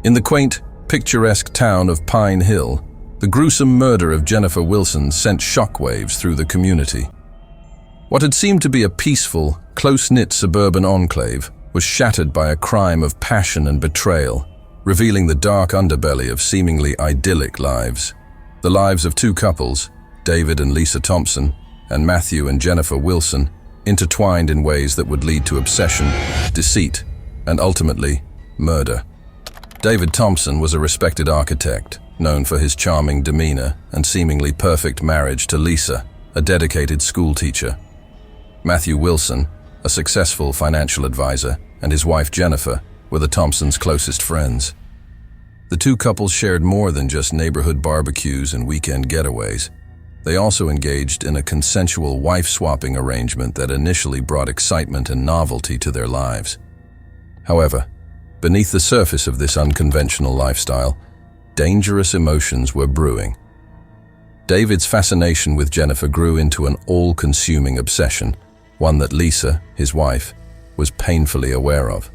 In the quaint, picturesque town of Pine Hill, the gruesome murder of Jennifer Wilson sent shockwaves through the community. What had seemed to be a peaceful, close-knit suburban enclave was shattered by a crime of passion and betrayal, revealing the dark underbelly of seemingly idyllic lives. The lives of two couples, David and Lisa Thompson, and Matthew and Jennifer Wilson, intertwined in ways that would lead to obsession, deceit, and ultimately, murder. David Thompson was a respected architect, known for his charming demeanor and seemingly perfect marriage to Lisa, a dedicated schoolteacher. Matthew Wilson, a successful financial advisor, and his wife Jennifer were the Thompsons' closest friends. The two couples shared more than just neighborhood barbecues and weekend getaways. They also engaged in a consensual wife-swapping arrangement that initially brought excitement and novelty to their lives. However, beneath the surface of this unconventional lifestyle, dangerous emotions were brewing. David's fascination with Jennifer grew into an all-consuming obsession, one that Lisa, his wife, was painfully aware of.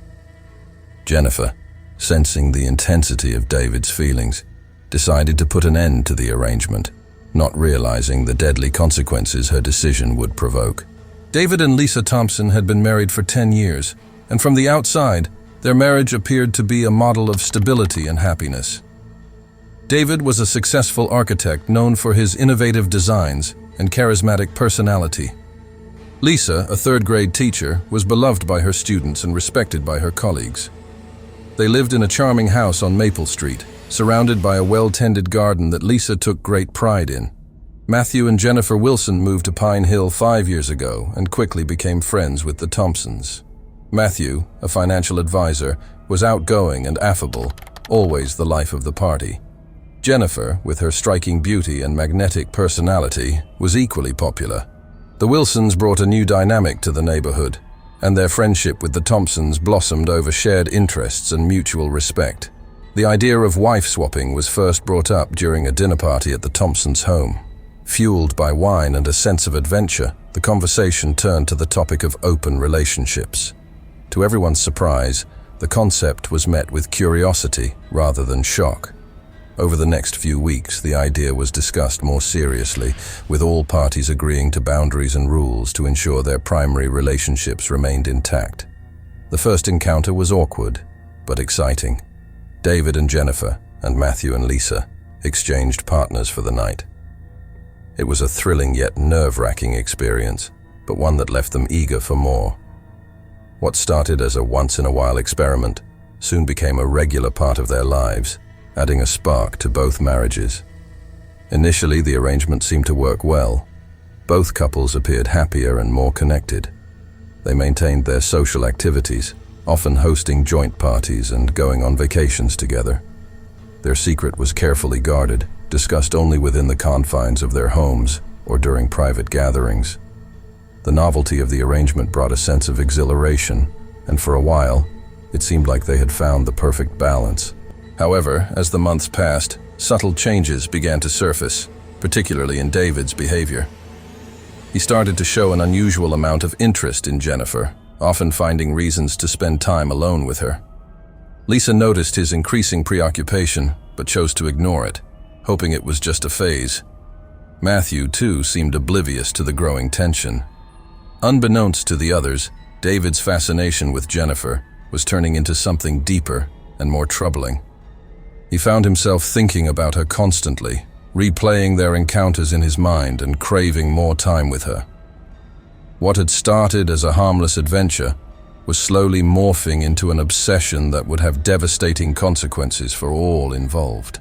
Jennifer, sensing the intensity of David's feelings, decided to put an end to the arrangement, not realizing the deadly consequences her decision would provoke. David and Lisa Thompson had been married for 10 years, and from the outside, their marriage appeared to be a model of stability and happiness. David was a successful architect known for his innovative designs and charismatic personality. Lisa, a third-grade teacher, was beloved by her students and respected by her colleagues. They lived in a charming house on Maple Street, surrounded by a well-tended garden that Lisa took great pride in. Matthew and Jennifer Wilson moved to Pine Hill 5 years ago and quickly became friends with the Thompsons. Matthew, a financial advisor, was outgoing and affable, always the life of the party. Jennifer, with her striking beauty and magnetic personality, was equally popular. The Wilsons brought a new dynamic to the neighborhood, and their friendship with the Thompsons blossomed over shared interests and mutual respect. The idea of wife-swapping was first brought up during a dinner party at the Thompsons' home. Fueled by wine and a sense of adventure, the conversation turned to the topic of open relationships. To everyone's surprise, the concept was met with curiosity rather than shock. Over the next few weeks, the idea was discussed more seriously, with all parties agreeing to boundaries and rules to ensure their primary relationships remained intact. The first encounter was awkward, but exciting. David and Jennifer, and Matthew and Lisa, exchanged partners for the night. It was a thrilling yet nerve-wracking experience, but one that left them eager for more. What started as a once-in-a-while experiment soon became a regular part of their lives, adding a spark to both marriages. Initially, the arrangement seemed to work well. Both couples appeared happier and more connected. They maintained their social activities, often hosting joint parties and going on vacations together. Their secret was carefully guarded, discussed only within the confines of their homes or during private gatherings. The novelty of the arrangement brought a sense of exhilaration, and for a while, it seemed like they had found the perfect balance. However, as the months passed, subtle changes began to surface, particularly in David's behavior. He started to show an unusual amount of interest in Jennifer, often finding reasons to spend time alone with her. Lisa noticed his increasing preoccupation, but chose to ignore it, hoping it was just a phase. Matthew, too, seemed oblivious to the growing tension. Unbeknownst to the others, David's fascination with Jennifer was turning into something deeper and more troubling. He found himself thinking about her constantly, replaying their encounters in his mind and craving more time with her. What had started as a harmless adventure was slowly morphing into an obsession that would have devastating consequences for all involved.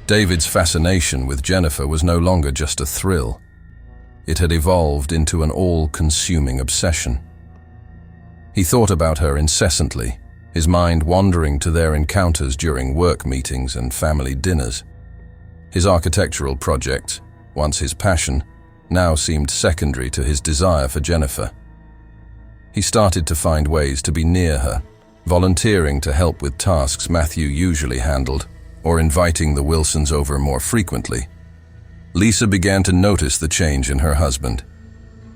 David's fascination with Jennifer was no longer just a thrill. It had evolved into an all-consuming obsession. He thought about her incessantly, his mind wandering to their encounters during work meetings and family dinners. His architectural projects, once his passion, now seemed secondary to his desire for Jennifer. He started to find ways to be near her, volunteering to help with tasks Matthew usually handled, or inviting the Wilsons over more frequently. Lisa began to notice the change in her husband.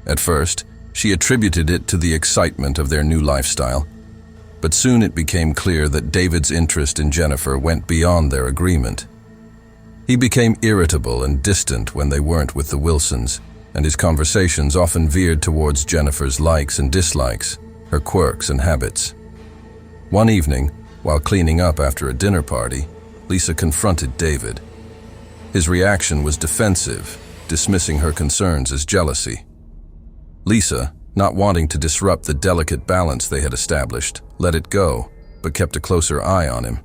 At first, she attributed it to the excitement of their new lifestyle. But soon it became clear that David's interest in Jennifer went beyond their agreement. He became irritable and distant when they weren't with the Wilsons, and his conversations often veered towards Jennifer's likes and dislikes, her quirks and habits. One evening, while cleaning up after a dinner party, Lisa confronted David. His reaction was defensive, dismissing her concerns as jealousy. Lisa, not wanting to disrupt the delicate balance they had established, let it go, but kept a closer eye on him.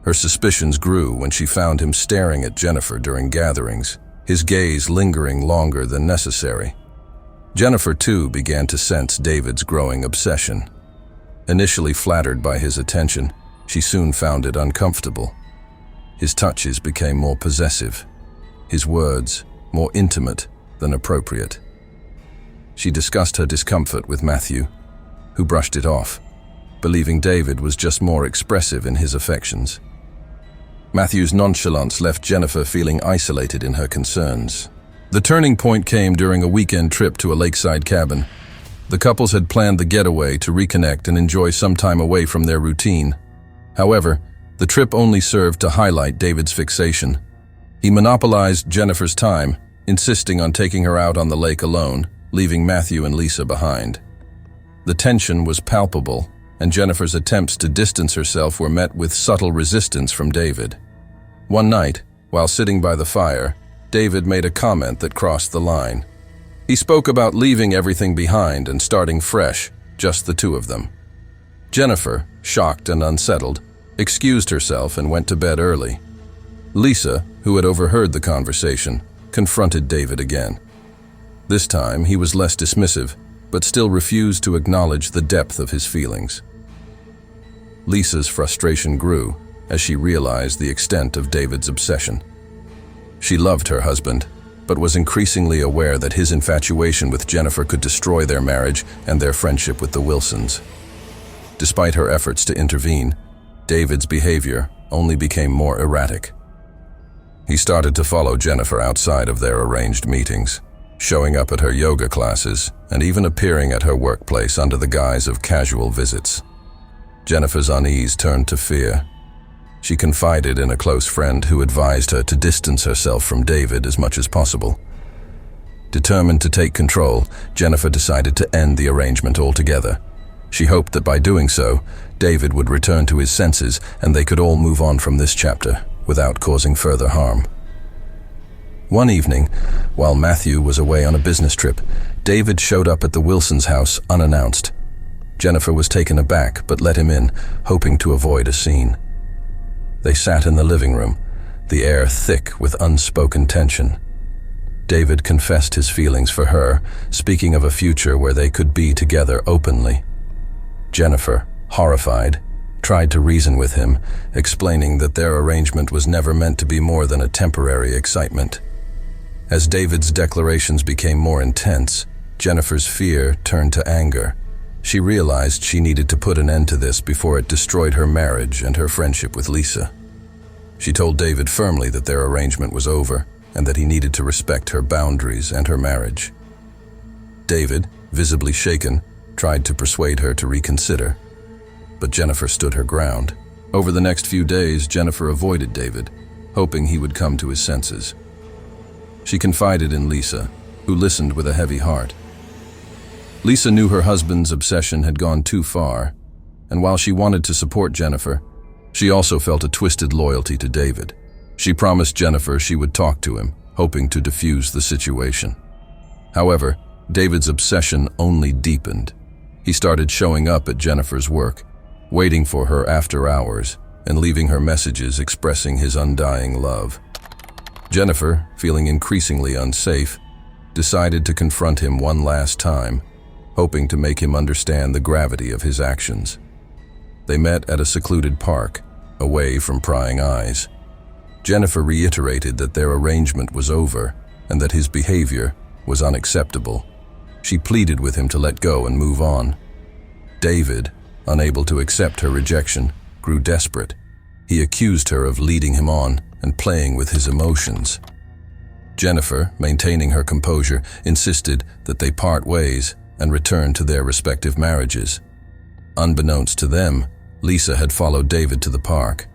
Her suspicions grew when she found him staring at Jennifer during gatherings, his gaze lingering longer than necessary. Jennifer, too, began to sense David's growing obsession. Initially flattered by his attention, she soon found it uncomfortable. His touches became more possessive, his words more intimate than appropriate. She discussed her discomfort with Matthew, who brushed it off, believing David was just more expressive in his affections. Matthew's nonchalance left Jennifer feeling isolated in her concerns. The turning point came during a weekend trip to a lakeside cabin. The couples had planned the getaway to reconnect and enjoy some time away from their routine. However, the trip only served to highlight David's fixation. He monopolized Jennifer's time, insisting on taking her out on the lake alone, leaving Matthew and Lisa behind. The tension was palpable, and Jennifer's attempts to distance herself were met with subtle resistance from David. One night, while sitting by the fire, David made a comment that crossed the line. He spoke about leaving everything behind and starting fresh, just the two of them. Jennifer, shocked and unsettled, excused herself and went to bed early. Lisa, who had overheard the conversation, confronted David again. This time, he was less dismissive, but still refused to acknowledge the depth of his feelings. Lisa's frustration grew as she realized the extent of David's obsession. She loved her husband, but was increasingly aware that his infatuation with Jennifer could destroy their marriage and their friendship with the Wilsons. Despite her efforts to intervene, David's behavior only became more erratic. He started to follow Jennifer outside of their arranged meetings, showing up at her yoga classes and even appearing at her workplace under the guise of casual visits. Jennifer's unease turned to fear. She confided in a close friend who advised her to distance herself from David as much as possible. Determined to take control, Jennifer decided to end the arrangement altogether. She hoped that by doing so, David would return to his senses and they could all move on from this chapter without causing further harm. One evening, while Matthew was away on a business trip, David showed up at the Wilsons' house unannounced. Jennifer was taken aback but let him in, hoping to avoid a scene. They sat in the living room, the air thick with unspoken tension. David confessed his feelings for her, speaking of a future where they could be together openly. Jennifer, horrified, tried to reason with him, explaining that their arrangement was never meant to be more than a temporary excitement. As David's declarations became more intense, Jennifer's fear turned to anger. She realized she needed to put an end to this before it destroyed her marriage and her friendship with Lisa. She told David firmly that their arrangement was over and that he needed to respect her boundaries and her marriage. David, visibly shaken, tried to persuade her to reconsider, but Jennifer stood her ground. Over the next few days, Jennifer avoided David, hoping he would come to his senses. She confided in Lisa, who listened with a heavy heart. Lisa knew her husband's obsession had gone too far, and while she wanted to support Jennifer, she also felt a twisted loyalty to David. She promised Jennifer she would talk to him, hoping to defuse the situation. However, David's obsession only deepened. He started showing up at Jennifer's work, waiting for her after hours, and leaving her messages expressing his undying love. Jennifer, feeling increasingly unsafe, decided to confront him one last time, hoping to make him understand the gravity of his actions. They met at a secluded park, away from prying eyes. Jennifer reiterated that their arrangement was over and that his behavior was unacceptable. She pleaded with him to let go and move on. David, unable to accept her rejection, grew desperate. He accused her of leading him on and playing with his emotions. Jennifer, maintaining her composure, insisted that they part ways and return to their respective marriages. Unbeknownst to them, Lisa had followed David to the park.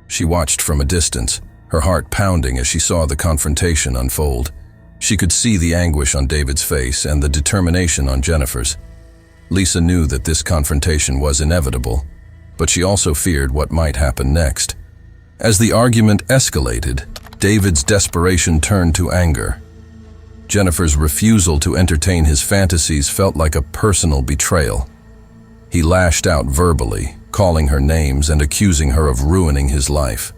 She watched from a distance, her heart pounding as she saw the confrontation unfold. She could see the anguish on David's face and the determination on Jennifer's. Lisa knew that this confrontation was inevitable, but she also feared what might happen next. As the argument escalated, David's desperation turned to anger. Jennifer's refusal to entertain his fantasies felt like a personal betrayal. He lashed out verbally, calling her names and accusing her of ruining his life.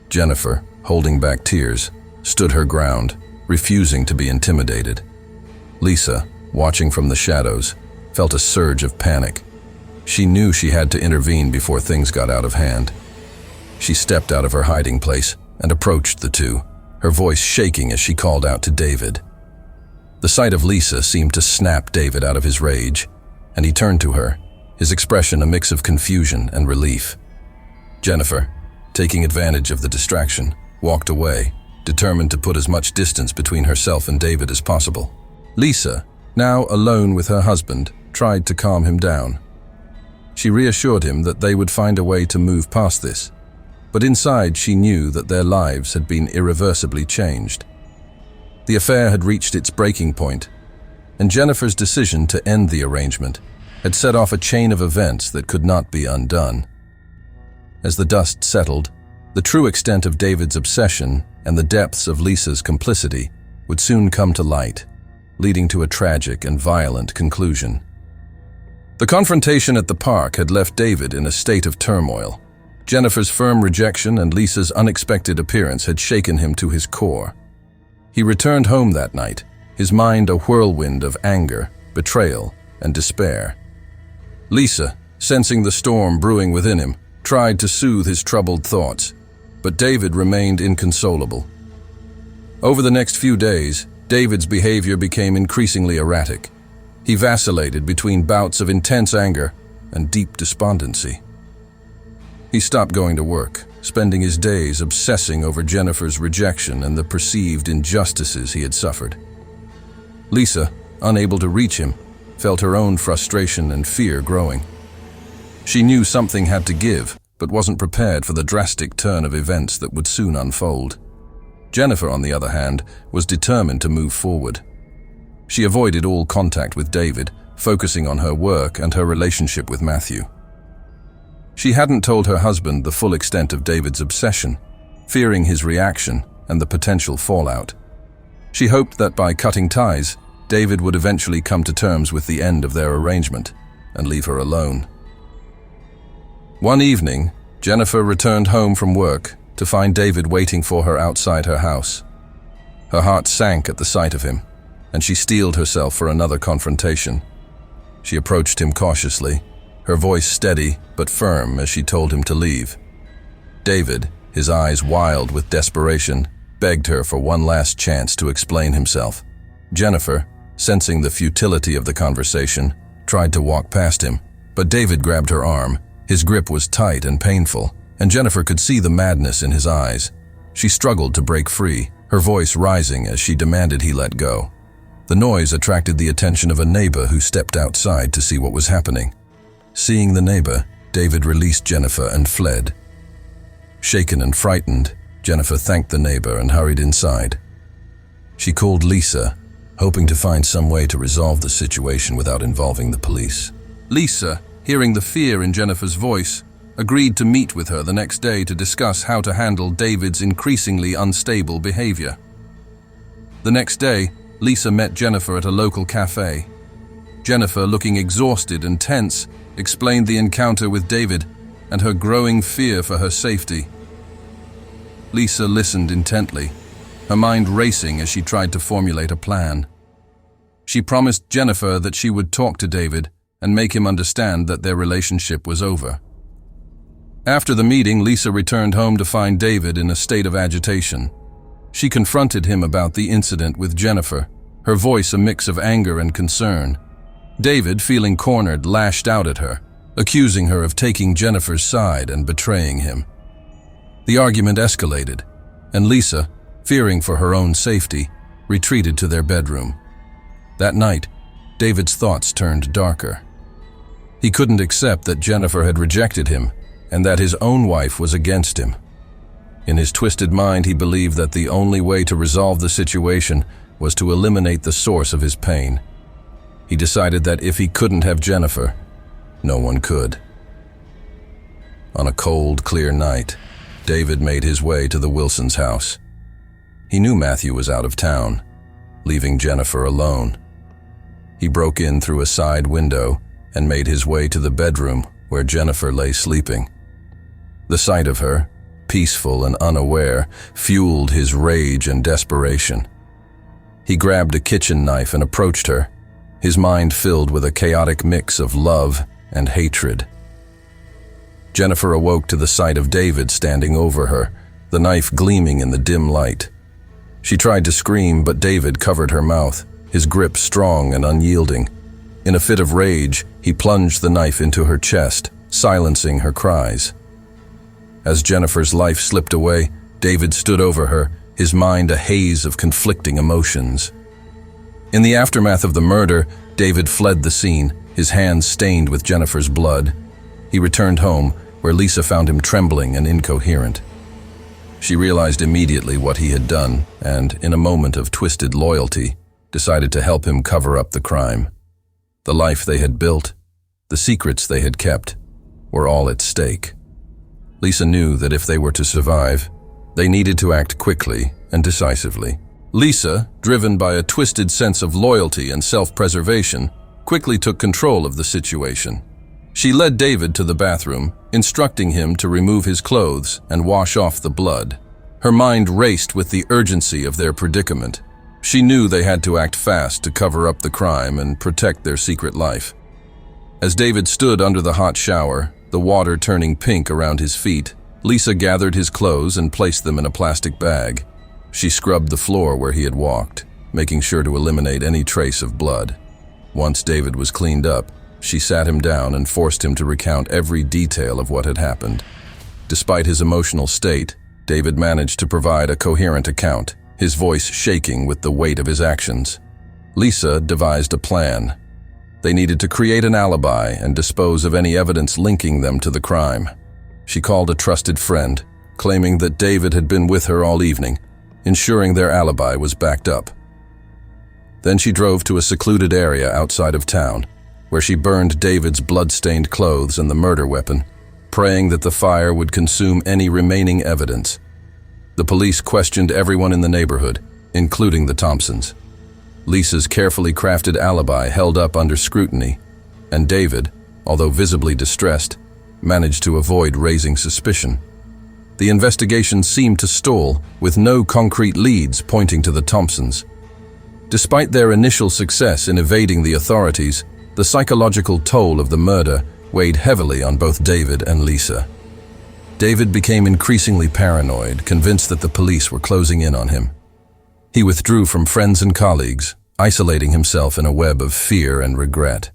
Jennifer, holding back tears, stood her ground, refusing to be intimidated. Lisa, watching from the shadows, felt a surge of panic. She knew she had to intervene before things got out of hand. She stepped out of her hiding place and approached the two, her voice shaking as she called out to David. The sight of Lisa seemed to snap David out of his rage, and he turned to her, his expression a mix of confusion and relief. Jennifer, taking advantage of the distraction, walked away, determined to put as much distance between herself and David as possible. Lisa, now alone with her husband, tried to calm him down. She reassured him that they would find a way to move past this, but inside she knew that their lives had been irreversibly changed. The affair had reached its breaking point, and Jennifer's decision to end the arrangement had set off a chain of events that could not be undone. As the dust settled, the true extent of David's obsession and the depths of Lisa's complicity would soon come to light, leading to a tragic and violent conclusion. The confrontation at the park had left David in a state of turmoil. Jennifer's firm rejection and Lisa's unexpected appearance had shaken him to his core. He returned home that night, his mind a whirlwind of anger, betrayal, and despair. Lisa, sensing the storm brewing within him, tried to soothe his troubled thoughts, but David remained inconsolable. Over the next few days, David's behavior became increasingly erratic. He vacillated between bouts of intense anger and deep despondency. He stopped going to work, spending his days obsessing over Jennifer's rejection and the perceived injustices he had suffered. Lisa, unable to reach him, felt her own frustration and fear growing. She knew something had to give, but wasn't prepared for the drastic turn of events that would soon unfold. Jennifer, on the other hand, was determined to move forward. She avoided all contact with David, focusing on her work and her relationship with Matthew. She hadn't told her husband the full extent of David's obsession, fearing his reaction and the potential fallout. She hoped that by cutting ties, David would eventually come to terms with the end of their arrangement and leave her alone. One evening, Jennifer returned home from work to find David waiting for her outside her house. Her heart sank at the sight of him, and she steeled herself for another confrontation. She approached him cautiously, her voice steady but firm as she told him to leave. David, his eyes wild with desperation, begged her for one last chance to explain himself. Jennifer, sensing the futility of the conversation, tried to walk past him, but David grabbed her arm. His grip was tight and painful, and Jennifer could see the madness in his eyes. She struggled to break free, her voice rising as she demanded he let go. The noise attracted the attention of a neighbor who stepped outside to see what was happening. Seeing the neighbor, David released Jennifer and fled. Shaken and frightened, Jennifer thanked the neighbor and hurried inside. She called Lisa, hoping to find some way to resolve the situation without involving the police. Lisa, hearing the fear in Jennifer's voice, agreed to meet with her the next day to discuss how to handle David's increasingly unstable behavior. The next day, Lisa met Jennifer at a local cafe. Jennifer, looking exhausted and tense, explained the encounter with David and her growing fear for her safety. Lisa listened intently, her mind racing as she tried to formulate a plan. She promised Jennifer that she would talk to David and make him understand that their relationship was over. After the meeting, Lisa returned home to find David in a state of agitation. She confronted him about the incident with Jennifer, her voice a mix of anger and concern. David, feeling cornered, lashed out at her, accusing her of taking Jennifer's side and betraying him. The argument escalated, and Lisa, fearing for her own safety, retreated to their bedroom. That night, David's thoughts turned darker. He couldn't accept that Jennifer had rejected him and that his own wife was against him. In his twisted mind, he believed that the only way to resolve the situation was to eliminate the source of his pain. He decided that if he couldn't have Jennifer, no one could. On a cold, clear night, David made his way to the Wilsons' house. He knew Matthew was out of town, leaving Jennifer alone. He broke in through a side window and made his way to the bedroom where Jennifer lay sleeping. The sight of her, peaceful and unaware, fueled his rage and desperation. He grabbed a kitchen knife and approached her, his mind filled with a chaotic mix of love and hatred. Jennifer awoke to the sight of David standing over her, the knife gleaming in the dim light. She tried to scream, but David covered her mouth, his grip strong and unyielding. In a fit of rage, he plunged the knife into her chest, silencing her cries. As Jennifer's life slipped away, David stood over her, his mind a haze of conflicting emotions. In the aftermath of the murder, David fled the scene, his hands stained with Jennifer's blood. He returned home, where Lisa found him trembling and incoherent. She realized immediately what he had done and, in a moment of twisted loyalty, decided to help him cover up the crime. The life they had built, the secrets they had kept, were all at stake. Lisa knew that if they were to survive, they needed to act quickly and decisively. Lisa, driven by a twisted sense of loyalty and self-preservation, quickly took control of the situation. She led David to the bathroom, instructing him to remove his clothes and wash off the blood. Her mind raced with the urgency of their predicament. She knew they had to act fast to cover up the crime and protect their secret life. As David stood under the hot shower, the water turning pink around his feet, Lisa gathered his clothes and placed them in a plastic bag. She scrubbed the floor where he had walked, making sure to eliminate any trace of blood. Once David was cleaned up, she sat him down and forced him to recount every detail of what had happened. Despite his emotional state, David managed to provide a coherent account, his voice shaking with the weight of his actions. Lisa devised a plan. They needed to create an alibi and dispose of any evidence linking them to the crime. She called a trusted friend, claiming that David had been with her all evening, ensuring their alibi was backed up. Then she drove to a secluded area outside of town, where she burned David's blood-stained clothes and the murder weapon, praying that the fire would consume any remaining evidence. The police questioned everyone in the neighborhood, including the Thompsons. Lisa's carefully crafted alibi held up under scrutiny, and David, although visibly distressed, managed to avoid raising suspicion. The investigation seemed to stall, with no concrete leads pointing to the Thompsons. Despite their initial success in evading the authorities, the psychological toll of the murder weighed heavily on both David and Lisa. David became increasingly paranoid, convinced that the police were closing in on him. He withdrew from friends and colleagues, isolating himself in a web of fear and regret.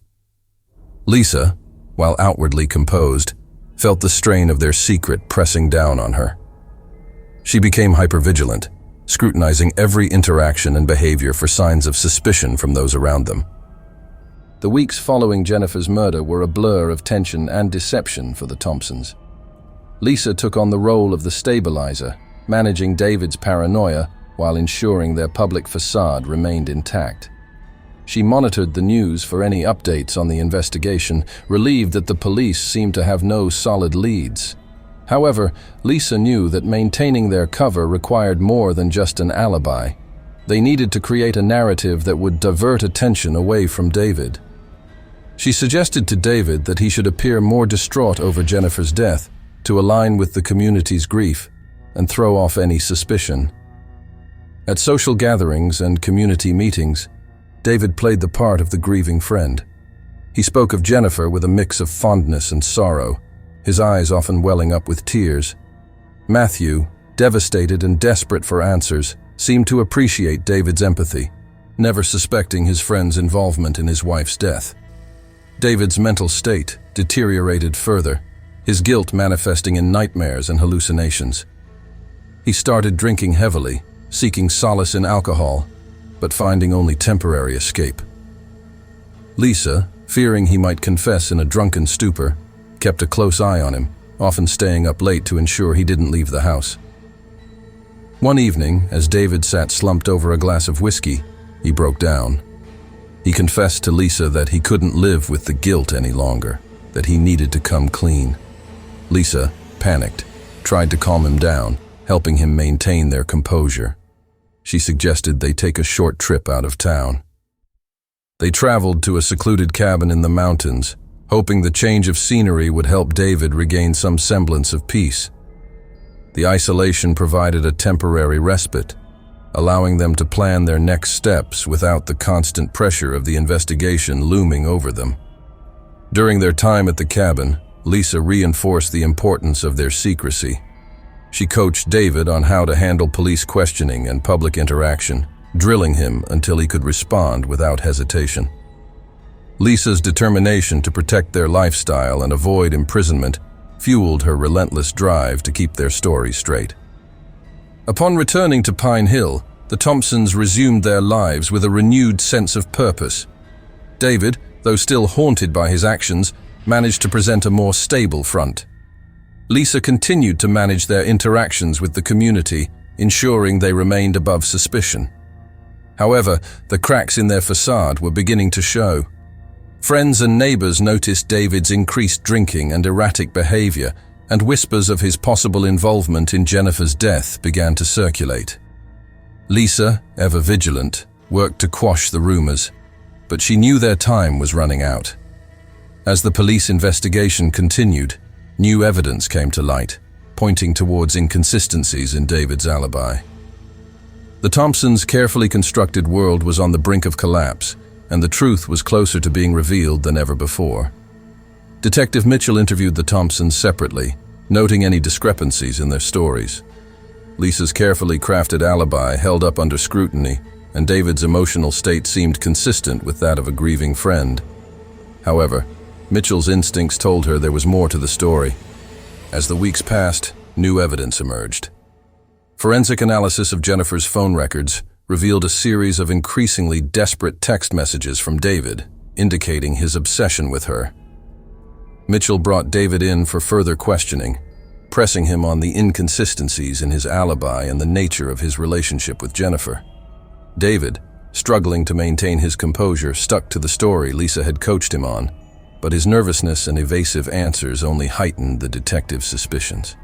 Lisa, while outwardly composed, felt the strain of their secret pressing down on her. She became hypervigilant, scrutinizing every interaction and behavior for signs of suspicion from those around them. The weeks following Jennifer's murder were a blur of tension and deception for the Thompsons. Lisa took on the role of the stabilizer, managing David's paranoia while ensuring their public facade remained intact. She monitored the news for any updates on the investigation, relieved that the police seemed to have no solid leads. However, Lisa knew that maintaining their cover required more than just an alibi. They needed to create a narrative that would divert attention away from David. She suggested to David that he should appear more distraught over Jennifer's death to align with the community's grief and throw off any suspicion. At social gatherings and community meetings, David played the part of the grieving friend. He spoke of Jennifer with a mix of fondness and sorrow, his eyes often welling up with tears. Matthew, devastated and desperate for answers, seemed to appreciate David's empathy, never suspecting his friend's involvement in his wife's death. David's mental state deteriorated further, his guilt manifesting in nightmares and hallucinations. He started drinking heavily, seeking solace in alcohol, but finding only temporary escape. Lisa, fearing he might confess in a drunken stupor, kept a close eye on him, often staying up late to ensure he didn't leave the house. One evening, as David sat slumped over a glass of whiskey, he broke down. He confessed to Lisa that he couldn't live with the guilt any longer, that he needed to come clean. Lisa, panicked, tried to calm him down, helping him maintain their composure. She suggested they take a short trip out of town. They traveled to a secluded cabin in the mountains, hoping the change of scenery would help David regain some semblance of peace. The isolation provided a temporary respite, allowing them to plan their next steps without the constant pressure of the investigation looming over them. During their time at the cabin, Lisa reinforced the importance of their secrecy. She coached David on how to handle police questioning and public interaction, drilling him until he could respond without hesitation. Lisa's determination to protect their lifestyle and avoid imprisonment fueled her relentless drive to keep their story straight. Upon returning to Pine Hill, the Thompsons resumed their lives with a renewed sense of purpose. David, though still haunted by his actions, managed to present a more stable front. Lisa continued to manage their interactions with the community, ensuring they remained above suspicion. However, the cracks in their facade were beginning to show. Friends and neighbors noticed David's increased drinking and erratic behavior, and whispers of his possible involvement in Jennifer's death began to circulate. Lisa, ever vigilant, worked to quash the rumors, but she knew their time was running out. As the police investigation continued, new evidence came to light, pointing towards inconsistencies in David's alibi. The Thompsons' carefully constructed world was on the brink of collapse, and the truth was closer to being revealed than ever before. Detective Mitchell interviewed the Thompsons separately, noting any discrepancies in their stories. Lisa's carefully crafted alibi held up under scrutiny, and David's emotional state seemed consistent with that of a grieving friend. However, Mitchell's instincts told her there was more to the story. As the weeks passed, new evidence emerged. Forensic analysis of Jennifer's phone records revealed a series of increasingly desperate text messages from David, indicating his obsession with her. Mitchell brought David in for further questioning, pressing him on the inconsistencies in his alibi and the nature of his relationship with Jennifer. David, struggling to maintain his composure, stuck to the story Lisa had coached him on, but his nervousness and evasive answers only heightened the detective's suspicions.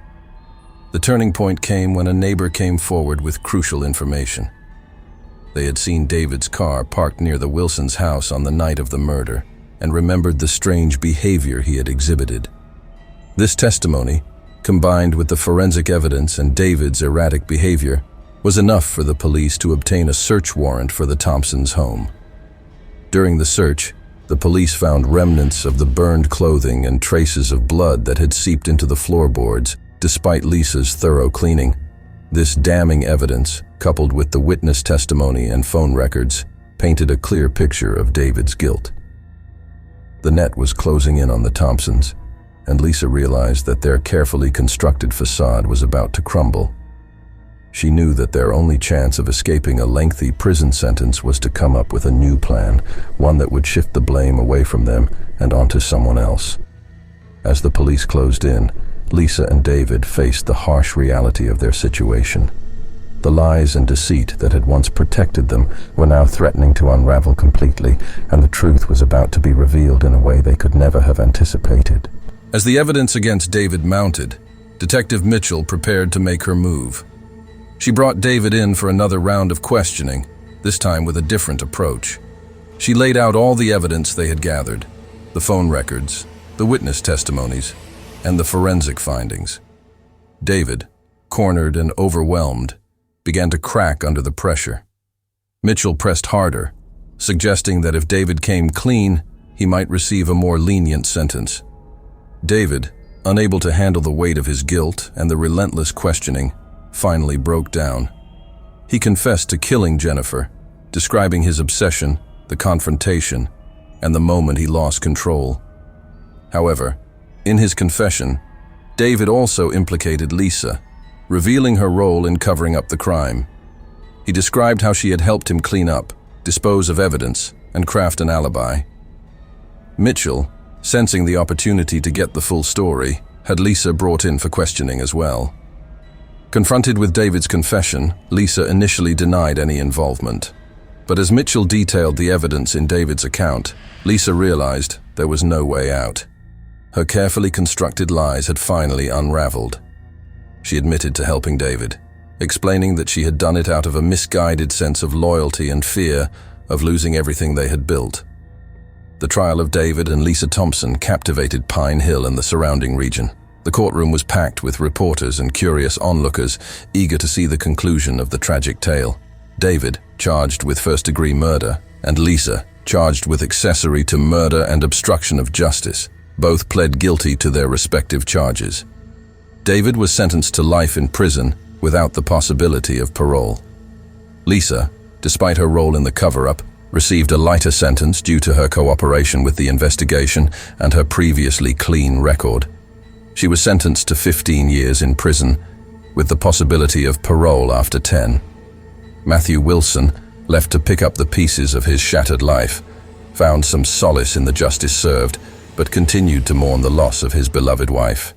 The turning point came when a neighbor came forward with crucial information. They had seen David's car parked near the Wilsons' house on the night of the murder, and remembered the strange behavior he had exhibited. This testimony, combined with the forensic evidence and David's erratic behavior, was enough for the police to obtain a search warrant for the Thompsons' home. During the search, the police found remnants of the burned clothing and traces of blood that had seeped into the floorboards, despite Lisa's thorough cleaning. This damning evidence, coupled with the witness testimony and phone records, painted a clear picture of David's guilt. The net was closing in on the Thompsons, and Lisa realized that their carefully constructed facade was about to crumble. She knew that their only chance of escaping a lengthy prison sentence was to come up with a new plan, one that would shift the blame away from them and onto someone else. As the police closed in, Lisa and David faced the harsh reality of their situation. The lies and deceit that had once protected them were now threatening to unravel completely, and the truth was about to be revealed in a way they could never have anticipated. As the evidence against David mounted, Detective Mitchell prepared to make her move. She brought David in for another round of questioning, this time with a different approach. She laid out all the evidence they had gathered, the phone records, the witness testimonies, and the forensic findings. David, cornered and overwhelmed, began to crack under the pressure. Mitchell pressed harder, suggesting that if David came clean, he might receive a more lenient sentence. David, unable to handle the weight of his guilt and the relentless questioning, finally broke down. He confessed to killing Jennifer, describing his obsession, the confrontation, and the moment he lost control. However, in his confession, David also implicated Lisa, revealing her role in covering up the crime. He described how she had helped him clean up, dispose of evidence, and craft an alibi. Mitchell, sensing the opportunity to get the full story, had Lisa brought in for questioning as well. Confronted with David's confession, Lisa initially denied any involvement. But as Mitchell detailed the evidence in David's account, Lisa realized there was no way out. Her carefully constructed lies had finally unraveled. She admitted to helping David, explaining that she had done it out of a misguided sense of loyalty and fear of losing everything they had built. The trial of David and Lisa Thompson captivated Pine Hill and the surrounding region. The courtroom was packed with reporters and curious onlookers, eager to see the conclusion of the tragic tale. David, charged with first-degree murder, and Lisa, charged with accessory to murder and obstruction of justice, both pled guilty to their respective charges. David was sentenced to life in prison without the possibility of parole. Lisa, despite her role in the cover-up, received a lighter sentence due to her cooperation with the investigation and her previously clean record. She was sentenced to 15 years in prison, with the possibility of parole after 10. Matthew Wilson, left to pick up the pieces of his shattered life, found some solace in the justice served, but continued to mourn the loss of his beloved wife.